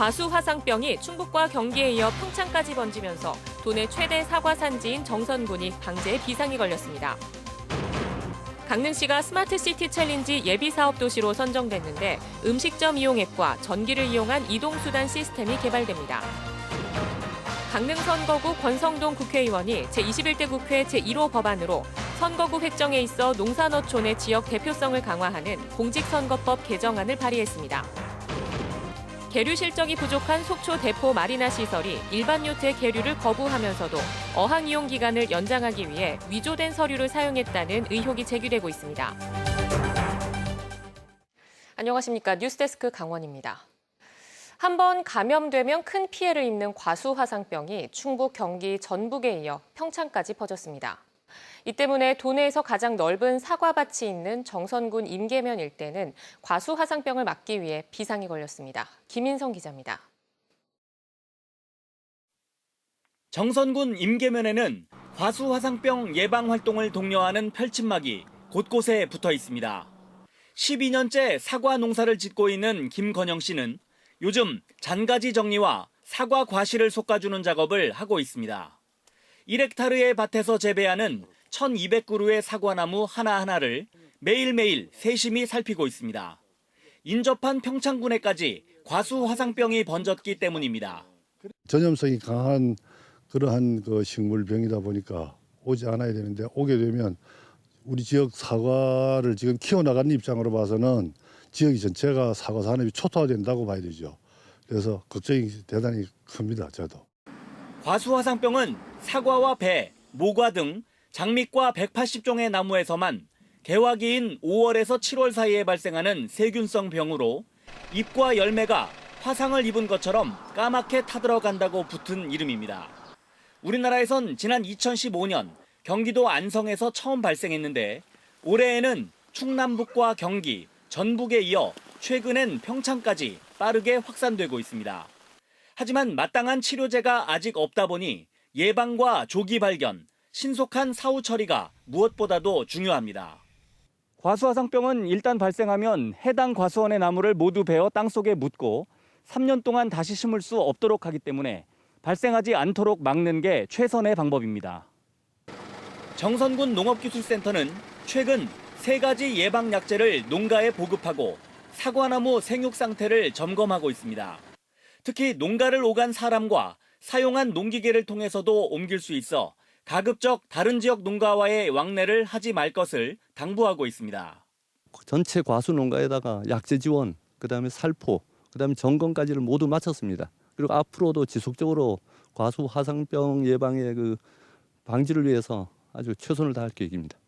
과수 화상병이 충북과 경기에 이어 평창까지 번지면서 도내 최대 사과 산지인 정선군이 방제에 비상이 걸렸습니다. 강릉시가 스마트시티 챌린지 예비사업 도시로 선정됐는데 음식점 이용 앱과 전기를 이용한 이동수단 시스템이 개발됩니다. 강릉 선거구 권성동 국회의원이 제21대 국회 제1호 법안으로 선거구 획정에 있어 농산어촌의 지역 대표성을 강화하는 공직선거법 개정안을 발의했습니다. 계류 실적이 부족한 속초 대포 마리나 시설이 일반 요트의 계류를 거부하면서도 어항 이용 기간을 연장하기 위해 위조된 서류를 사용했다는 의혹이 제기되고 있습니다. 안녕하십니까. 뉴스데스크 강원입니다. 한번 감염되면 큰 피해를 입는 과수 화상병이 충북, 경기, 전북에 이어 평창까지 퍼졌습니다. 이 때문에 도내에서 가장 넓은 사과밭이 있는 정선군 임계면 일대는 과수 화상병을 막기 위해 비상이 걸렸습니다. 김인성 기자입니다. 정선군 임계면에는 과수 화상병 예방 활동을 독려하는 펼침막이 곳곳에 붙어 있습니다. 12년째 사과 농사를 짓고 있는 김건영 씨는 요즘 잔가지 정리와 사과 과실을 솎아주는 작업을 하고 있습니다. 1헥타르의 밭에서 재배하는 1,200그루의 사과나무 하나하나를 매일매일 세심히 살피고 있습니다. 인접한 평창군에까지 과수 화상병이 번졌기 때문입니다. 전염성이 강한 그러한 식물병이다 보니까 오지 않아야 되는데 오게 되면 우리 지역 사과를 지금 키워나가는 입장으로 봐서는 지역이 전체가 사과 산업이 초토화된다고 봐야 되죠. 그래서 걱정이 대단히 큽니다, 저도. 과수 화상병은 사과와 배, 모과 등 장미과 180종의 나무에서만 개화기인 5월에서 7월 사이에 발생하는 세균성 병으로 잎과 열매가 화상을 입은 것처럼 까맣게 타들어간다고 붙은 이름입니다. 우리나라에선 지난 2015년 경기도 안성에서 처음 발생했는데 올해에는 충남북과 경기, 전북에 이어 최근엔 평창까지 빠르게 확산되고 있습니다. 하지만 마땅한 치료제가 아직 없다 보니 예방과 조기 발견, 신속한 사후 처리가 무엇보다도 중요합니다. 과수화상병은 일단 발생하면 해당 과수원의 나무를 모두 베어 땅속에 묻고 3년 동안 다시 심을 수 없도록 하기 때문에 발생하지 않도록 막는 게 최선의 방법입니다. 정선군 농업기술센터는 최근 3가지 예방약제를 농가에 보급하고 사과나무 생육 상태를 점검하고 있습니다. 특히 농가를 오간 사람과 사용한 농기계를 통해서도 옮길 수 있어 가급적 다른 지역 농가와의 왕래를 하지 말 것을 당부하고 있습니다. 전체 과수 농가에다가 약제 지원, 그다음에 살포, 그다음에 점검까지를 모두 마쳤습니다. 그리고 앞으로도 지속적으로 과수 화상병 예방의 방지를 위해서 아주 최선을 다할 계획입니다.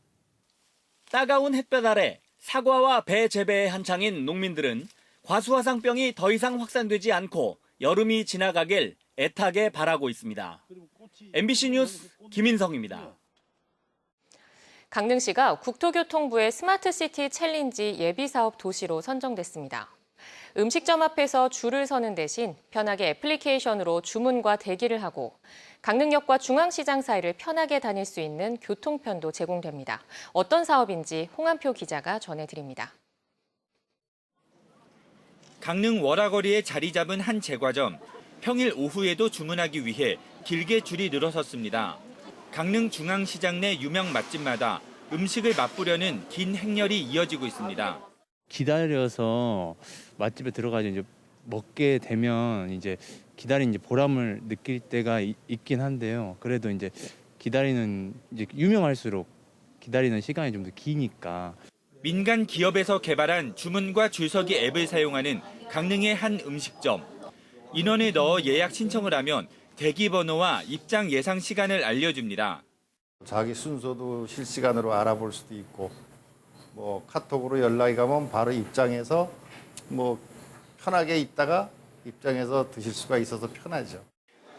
따가운 햇볕 아래 사과와 배 재배에 한창인 농민들은 과수 화상병이 더 이상 확산되지 않고 여름이 지나가길 애타게 바라고 있습니다. MBC 뉴스 김인성입니다. 강릉시가 국토교통부의 스마트시티 챌린지 예비사업 도시로 선정됐습니다. 음식점 앞에서 줄을 서는 대신 편하게 애플리케이션으로 주문과 대기를 하고 강릉역과 중앙시장 사이를 편하게 다닐 수 있는 교통편도 제공됩니다. 어떤 사업인지 홍한표 기자가 전해드립니다. 강릉 월화거리에 자리 잡은 한 제과점. 평일 오후에도 주문하기 위해 길게 줄이 늘어섰습니다. 강릉 중앙시장 내 유명 맛집마다 음식을 맛보려는 긴 행렬이 이어지고 있습니다. 기다려서 맛집에 들어가서 이제 먹게 되면 이제 기다린 보람을 느낄 때가 있긴 한데요. 그래도 이제 기다리는 유명할수록 기다리는 시간이 좀 더 기니까. 민간 기업에서 개발한 주문과 줄서기 앱을 사용하는 강릉의 한 음식점. 인원을 넣어 예약 신청을 하면 대기 번호와 입장 예상 시간을 알려줍니다. 자기 순서도 실시간으로 알아볼 수도 있고 카톡으로 연락이 가면 바로 입장해서 편하게 있다가 입장해서 드실 수가 있어서 편하죠.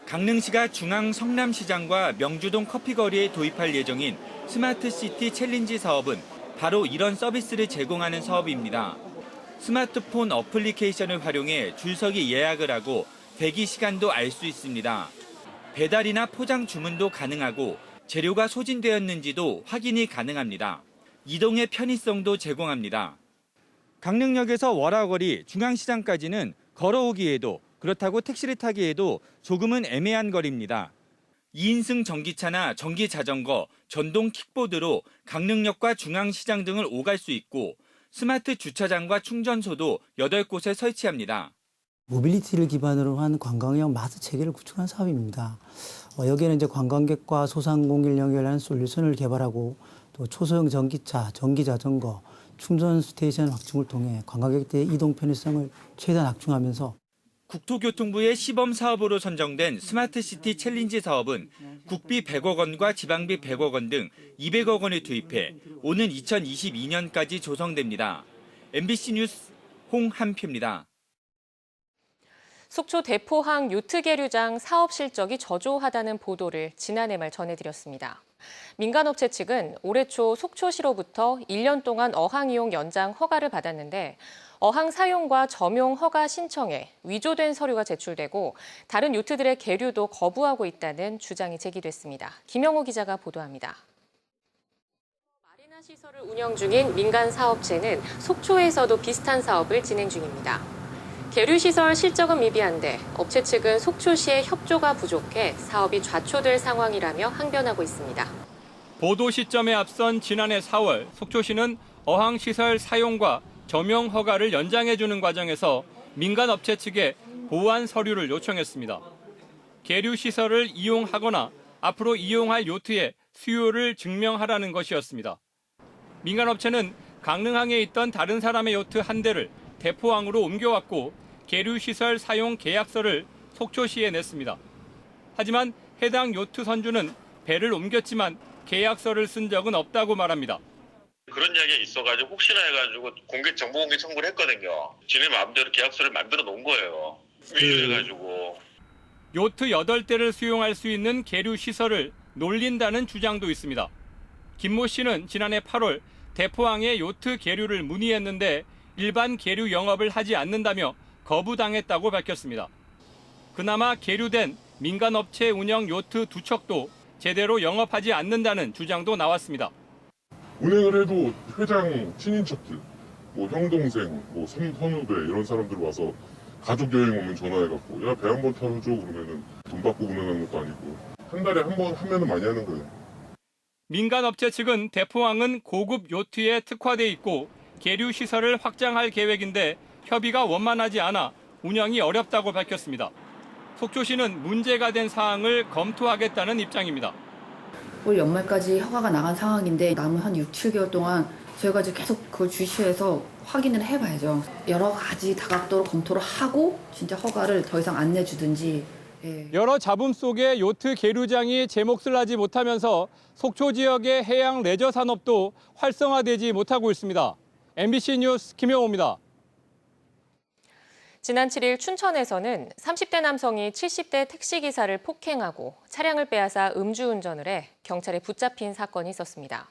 강릉시가 중앙 성남시장과 명주동 커피거리에 도입할 예정인 스마트시티 챌린지 사업은 바로 이런 서비스를 제공하는 사업입니다. 스마트폰 어플리케이션을 활용해 줄서기 예약을 하고 대기 시간도 알 수 있습니다. 배달이나 포장 주문도 가능하고 재료가 소진되었는지도 확인이 가능합니다. 이동의 편의성도 제공합니다. 강릉역에서 월화거리, 중앙시장까지는 걸어오기에도 그렇다고 택시를 타기에도 조금은 애매한 거리입니다. 2인승 전기차나 전기자전거, 전동 킥보드로 강릉역과 중앙시장 등을 오갈 수 있고 스마트 주차장과 충전소도 8곳에 설치합니다. 모빌리티를 기반으로 한 관광형 마스 체계를 구축한 사업입니다. 여기에는 이제 관광객과 소상공인을 연결하는 솔루션을 개발하고 또 초소형 전기차, 전기자전거, 충전 스테이션 확충을 통해 관광객들의 이동 편의성을 최대한 확충하면서 국토교통부의 시범 사업으로 선정된 스마트시티 챌린지 사업은 국비 100억 원과 지방비 100억 원 등 200억 원을 투입해 오는 2022년까지 조성됩니다. MBC 뉴스 홍한표입니다. 속초 대포항 요트 계류장 사업 실적이 저조하다는 보도를 지난해 말 전해드렸습니다. 민간업체 측은 올해 초 속초시로부터 1년 동안 어항 이용 연장 허가를 받았는데 어항 사용과 점용 허가 신청에 위조된 서류가 제출되고 다른 요트들의 계류도 거부하고 있다는 주장이 제기됐습니다. 김영호 기자가 보도합니다. 마리나 시설을 운영 중인 민간 사업체는 속초에서도 비슷한 사업을 진행 중입니다. 계류시설 실적은 미비한데 업체 측은 속초시의 협조가 부족해 사업이 좌초될 상황이라며 항변하고 있습니다. 보도 시점에 앞선 지난해 4월 속초시는 어항시설 사용과 점용 허가를 연장해주는 과정에서 민간업체 측에 보완 서류를 요청했습니다. 계류시설을 이용하거나 앞으로 이용할 요트의 수요를 증명하라는 것이었습니다. 민간업체는 강릉항에 있던 다른 사람의 요트 한 대를 대포항으로 옮겨왔고 계류시설 사용 계약서를 속초시에 냈습니다. 하지만 해당 요트 선주는 배를 옮겼지만 계약서를 쓴 적은 없다고 말합니다. 그런 이야기가 있어가지고 혹시나 해가지고 정보 공개 청구를 했거든요. 지네 마음대로 계약서를 만들어 놓은 거예요. 위조해가지고. 요트 8대를 수용할 수 있는 계류시설을 놀린다는 주장도 있습니다. 김모 씨는 지난해 8월 대포항에 요트 계류를 문의했는데 일반 계류 영업을 하지 않는다며 거부당했다고 밝혔습니다. 그나마 계류된 민간업체 운영 요트 2척도 제대로 영업하지 않는다는 주장도 나왔습니다. 운행을 해도 회장 친인척들, 뭐 형 동생, 뭐 선후배 이런 사람들 와서 가족 여행 오면 전화해갖고 야 배 한 번 타줘 그러면은 돈 받고 운행하는 것도 아니고 한 달에 한 번 하면은 많이 하는 거예요. 민간업체 측은 대포항은 고급 요트에 특화돼 있고 계류 시설을 확장할 계획인데 협의가 원만하지 않아 운영이 어렵다고 밝혔습니다. 속초시는 문제가 된 사항을 검토하겠다는 입장입니다. 올 연말까지 허가가 나간 상황인데 남은 한 6, 7개월 동안 저희가 이제 계속 그걸 주시해서 확인을 해봐야죠. 여러 가지 다각도로 검토를 하고 진짜 허가를 더 이상 안 내주든지. 예. 여러 잡음 속에 요트 계류장이 제 몫을 하지 못하면서 속초 지역의 해양 레저 산업도 활성화되지 못하고 있습니다. MBC 뉴스 김영호입니다. 지난 7일 춘천에서는 30대 남성이 70대 택시기사를 폭행하고 차량을 빼앗아 음주운전을 해 경찰에 붙잡힌 사건이 있었습니다.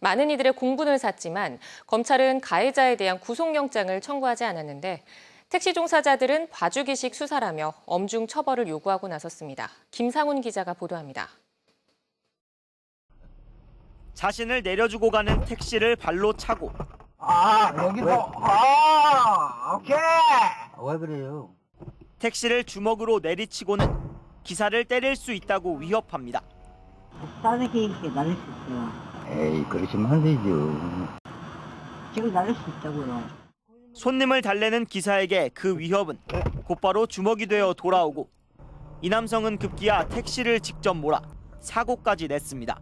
많은 이들의 공분을 샀지만 검찰은 가해자에 대한 구속영장을 청구하지 않았는데 택시 종사자들은 봐주기식 수사라며 엄중 처벌을 요구하고 나섰습니다. 김상훈 기자가 보도합니다. 자신을 내려주고 가는 택시를 발로 차고 여기서 오케이. 왜 그래요? 택시를 주먹으로 내리치고는 기사를 때릴 수 있다고 위협합니다. 다른 게 날릴 수 있어요. 에이, 그러시면 안 되죠. 지금 날릴 수 있다고요. 손님을 달래는 기사에게 그 위협은 곧바로 주먹이 되어 돌아오고 이 남성은 급기야 택시를 직접 몰아 사고까지 냈습니다.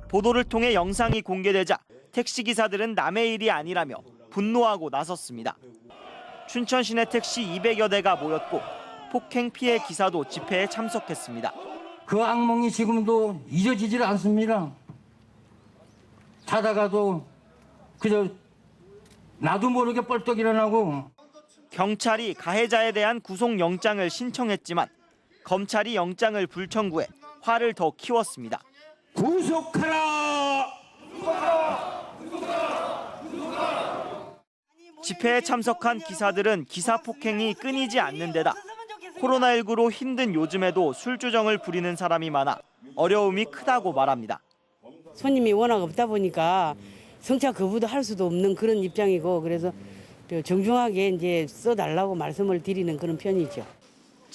보도를 통해 영상이 공개되자 택시기사들은 남의 일이 아니라며 분노하고 나섰습니다. 춘천 시내 택시 200여 대가 모였고 폭행 피해 기사도 집회에 참석했습니다. 그 악몽이 지금도 잊어지질 않습니다. 자다가도 그저 나도 모르게 뻘떡 일어나고. 경찰이 가해자에 대한 구속영장을 신청했지만 검찰이 영장을 불청구해 화를 더 키웠습니다. 구속하라! 집회에 참석한 기사들은 기사 폭행이 끊이지 않는 데다 코로나19로 힘든 요즘에도 술주정을 부리는 사람이 많아 어려움이 크다고 말합니다. 손님이 워낙 없다 보니까 성차 거부도 할 수도 없는 그런 입장이고 그래서 정중하게 이제 써달라고 말씀을 드리는 그런 편이죠.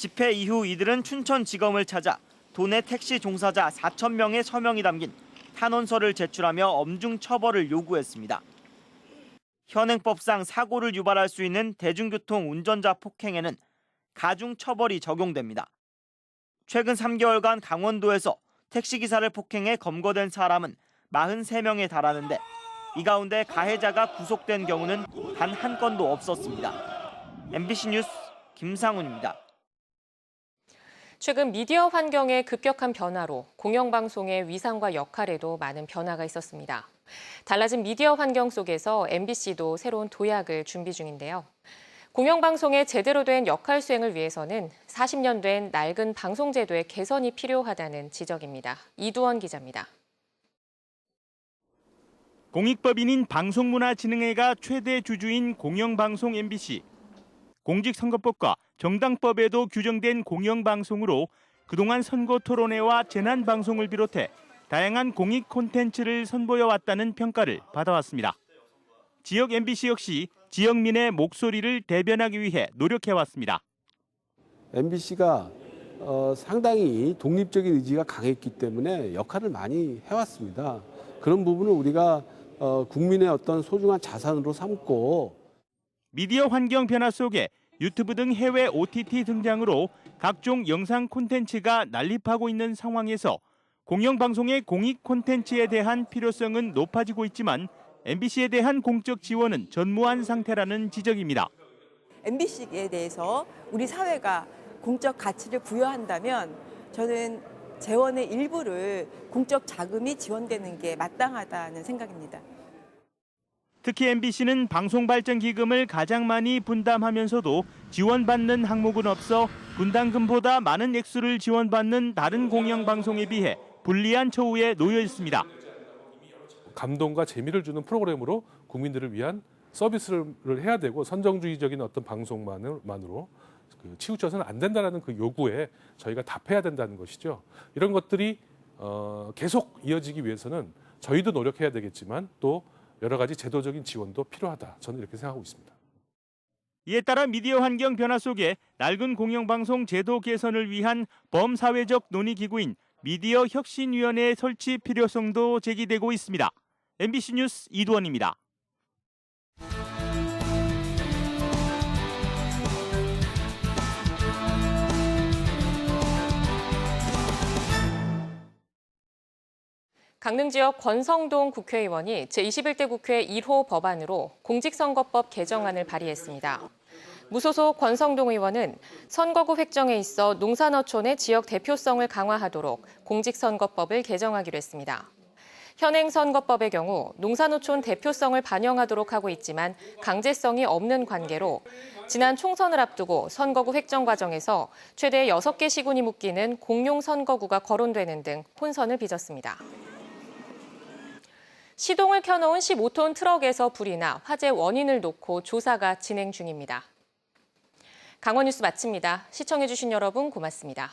집회 이후 이들은 춘천지검을 찾아 도내 택시 종사자 4,000명의 서명이 담긴 탄원서를 제출하며 엄중 처벌을 요구했습니다. 현행법상 사고를 유발할 수 있는 대중교통 운전자 폭행에는 가중 처벌이 적용됩니다. 최근 3개월간 강원도에서 택시기사를 폭행해 검거된 사람은 43명에 달하는데 이 가운데 가해자가 구속된 경우는 단 한 건도 없었습니다. MBC 뉴스 김상훈입니다. 최근 미디어 환경의 급격한 변화로 공영방송의 위상과 역할에도 많은 변화가 있었습니다. 달라진 미디어 환경 속에서 MBC도 새로운 도약을 준비 중인데요. 공영방송의 제대로 된 역할 수행을 위해서는 40년 된 낡은 방송제도의 개선이 필요하다는 지적입니다. 이두원 기자입니다. 공익법인인 방송문화진흥회가 최대 주주인 공영방송 MBC. 공직선거법과 정당법에도 규정된 공영방송으로 그동안 선거토론회와 재난방송을 비롯해 다양한 공익 콘텐츠를 선보여왔다는 평가를 받아왔습니다. 지역 MBC 역시 지역민의 목소리를 대변하기 위해 노력해왔습니다. MBC가 상당히 독립적인 의지가 강했기 때문에 역할을 많이 해왔습니다. 그런 부분을 우리가 국민의 어떤 소중한 자산으로 삼고 미디어 환경 변화 속에 유튜브 등 해외 OTT 등장으로 각종 영상 콘텐츠가 난립하고 있는 상황에서 공영방송의 공익 콘텐츠에 대한 필요성은 높아지고 있지만 MBC에 대한 공적 지원은 전무한 상태라는 지적입니다. MBC에 대해서 우리 사회가 공적 가치를 부여한다면 저는 재원의 일부를 공적 자금이 지원되는 게 마땅하다는 생각입니다. 특히 MBC는 방송발전기금을 가장 많이 분담하면서도 지원받는 항목은 없어 분담금보다 많은 액수를 지원받는 다른 공영방송에 비해 불리한 처우에 놓여 있습니다. 감동과 재미를 주는 프로그램으로 국민들을 위한 서비스를 해야 되고 선정주의적인 어떤 방송만으로 치우쳐서는 안 된다는 그 요구에 저희가 답해야 된다는 것이죠. 이런 것들이 계속 이어지기 위해서는 저희도 노력해야 되겠지만 또 여러 가지 제도적인 지원도 필요하다. 저는 이렇게 생각하고 있습니다. 이에 따라 미디어 환경 변화 속에 낡은 공영방송 제도 개선을 위한 범사회적 논의기구인 미디어 혁신위원회 설치 필요성도 제기되고 있습니다. MBC 뉴스 이두원입니다. 강릉 지역 권성동 국회의원이 제21대 국회 1호 법안으로 공직선거법 개정안을 발의했습니다. 무소속 권성동 의원은 선거구 획정에 있어 농산어촌의 지역 대표성을 강화하도록 공직선거법을 개정하기로 했습니다. 현행 선거법의 경우 농산어촌 대표성을 반영하도록 하고 있지만 강제성이 없는 관계로 지난 총선을 앞두고 선거구 획정 과정에서 최대 6개 시군이 묶이는 공용 선거구가 거론되는 등 혼선을 빚었습니다. 시동을 켜놓은 15톤 트럭에서 불이 나 화재 원인을 놓고 조사가 진행 중입니다. 강원 뉴스 마칩니다. 시청해주신 여러분 고맙습니다.